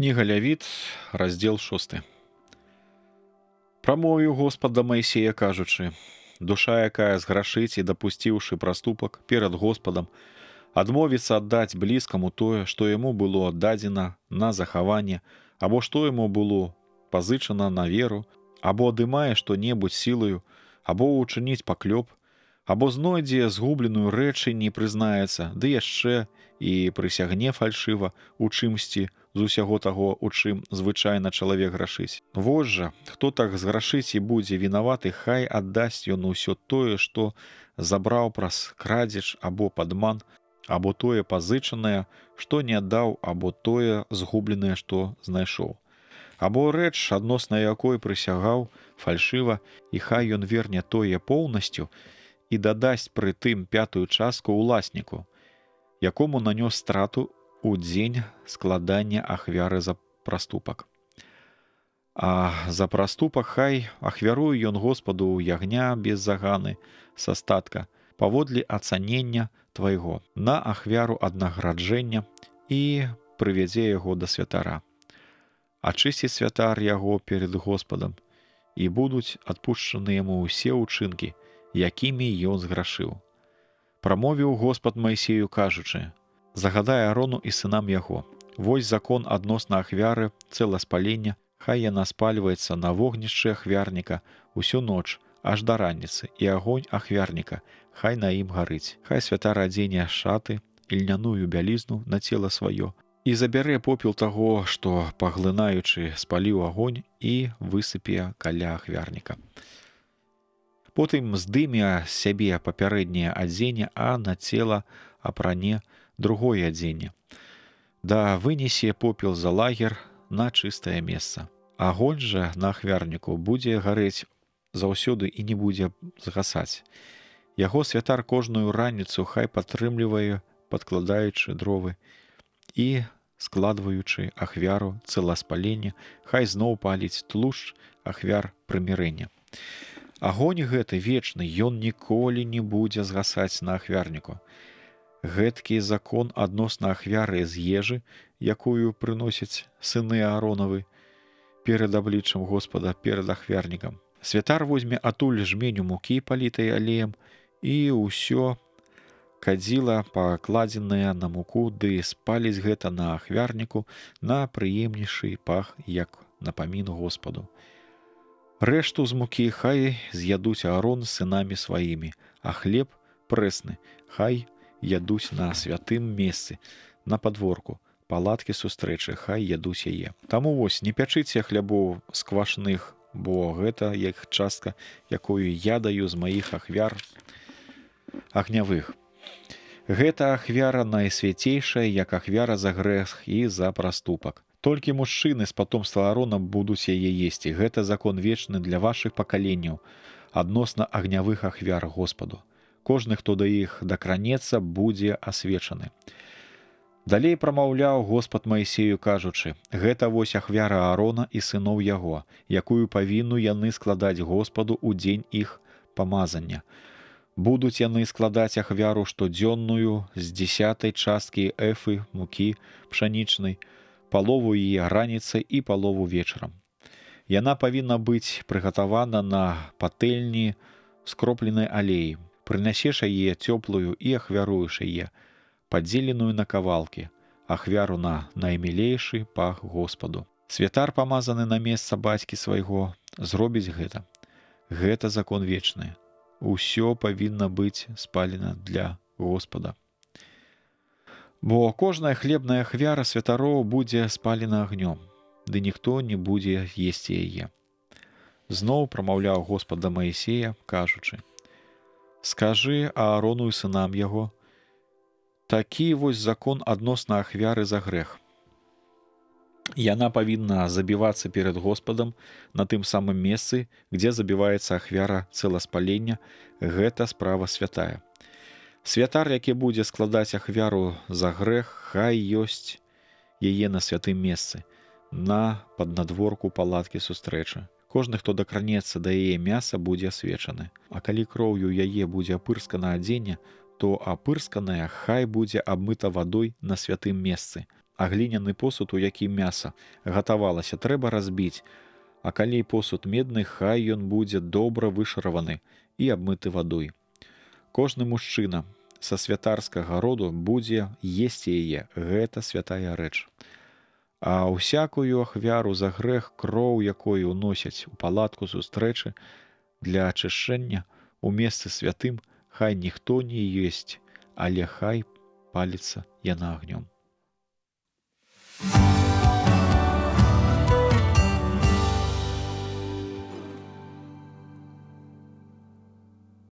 Кніга Лявіт, раздзел 6. Прамовіў Господ да Маісея, кажучы: «Душа, якая зграшыць і дапусціўшы праступак перад Господам, адмовіцца аддаць блізкаму тое, што яму было дадзена на захаванне, або што яму было пазычана на веру, або адымае што-небудзь сілаю, або учыніць паклёп, або знойдзе згубленую рэч і не прызнаецца, ды яшчэ і прысягне фальшыва у чымсьці з усяго таго, у чым звычайна чалавек грашыць. Вось жа, хто так зграшыць і будзе вінаваты, хай аддасць ён усё тое, што забраў праз крадзеж або падман, або тое пазычанае, што не аддаў, або тое згубленае, што знайшоў. Або рэч, адносна якой прысягаў фальшыва, і хай ён верне тое поўнасцю і дадасць пры тым 5-ю частку ўласніку, якому нанёс страту у дзень складання ахвяры за праступак. А за праступак хай ахвяруе ён Господу ягня без заганы са статка, паводле ацанення твайго, на ахвяру аднаграджэння і прывядзе яго да святара. Ачысціць святар яго перед Господам, і будуць адпушчаны яму ўсе ўчынкі, якімі ён зграшыў. Прамовіў Господ Маісею, кажучы: «Загадай Арону і сынам яго. Вось закон адносна ахвяры цэласпалення, хай яна спальваецца на вогнішчы ахвярніка усю ноч, аж да раніцы, і агонь ахвярніка, хай на ім гарыць. Хай святар адзене шаты і льняную бялізну на цела сваё, і забярэ попел таго, што, паглынаючы, спаліў агонь, і высыпе каля ахвярніка. Потым здыме з сябе папярэдняе адзенне, а на цела апране другое адзенне. Да вынесе попел за лагер на чыстае месца. Агонь жа на ахвярніку будзе гарэць заўсёды і не будзе згасаць. Яго святар кожную раніцу хай падтрымлівае, падкладаючы дровы і складваючы ахвяру цэласпалення, хай зноў паліць тлушч ахвяр прымірэння. Агонь гэты вечны, ён ніколі не будзе згасаць на ахвярніку. Гэткі закон адносна ахвяры з ежы, якую прыносяць сыны Ааронавы перад абліччам Господа, перад ахвярнікам. Святар возьме атуль жменю мукі, палітай алеем, і ўсё кадзіла, пакладзенае на муку, ды спаліць гэта на ахвярніку на прыемнейшы пах, як напамін Господу. Рэшту з мукі хай з'ядуць Аарон з сынамі сваімі, а хлеб прэсны хай ядуць на святым месцы, на падворку, палаткі сустрэчы, хай ядуць яе. Таму вось, не пячыце хлябоў сквашных, бо гэта як частка, якую я даю з маіх ахвяр агнявых. Гэта ахвяра найсвяцейшая, як ахвяра за грэх і за праступак. Толькі мужчыны з патомства Аарона будуць яе есці. Гэта закон вечны для вашых пакаленняў, адносна агнявых ахвяр Господу. Кожны, хто да іх дакранецца, будзе асвечаны». Далей прамаўляў Господ Маісею, кажучы: «Гэта вось ахвяра Аарона і сыноў яго, якую павінны яны складаць Господу ў дзень іх памазання. Будуць яны складаць ахвяру штодзённую з 10-й часткі эфы мукі пшанічнай, палову яе раніцай і палову вечарам. Яна павінна быць прыгатавана на патэльні скропленай алеі. Прынясеш яе цёплую і ахвяруеш яе, падзеленую на кавалкі, ахвяру на наймілейшы пах Господу. Святар, памазаны на месца бацькі свайго, зробіць гэта. Гэта закон вечны. Усё павінна быць спалена для Господа. Бо кожная хлебная ахвяра святароў будзе спалена агнём, ды ніхто не будзе есці яе». Зноў прамаўляў Господ да Маісея, кажучы: «Скажы Аарону і сынам яго: такі вось закон адносна ахвяры за грэх. Яна павінна забівацца перад Господам на тым самым месцы, дзе забіваецца ахвяра цэласпалення, гэта справа святая. Святар, які будзе складаць ахвяру за грэх, хай ёсць яе на святым месцы, на паднадворку палаткі сустрэчы. Кожны, хто дакранецца да яе мяса, будзе асвечаны. А калі кроўю яе будзе апырскана адзенне, то апырсканае хай будзе абмыта вадой на святым месцы. А гліняны посуд, у якім мяса гатавалася, трэба разбіць, а калі посуд медны, хай ён будзе добра вышараваны і абмыты вадой. Кожны мужчына са святарскага роду будзе есці яе, гэта святая рэч. А ўсякую ахвяру за грэх, кроў якой уносяць у палатку сустрэчы для ачышчэння у месцы святым, хай ніхто не есць, але хай паліцца яна агнём.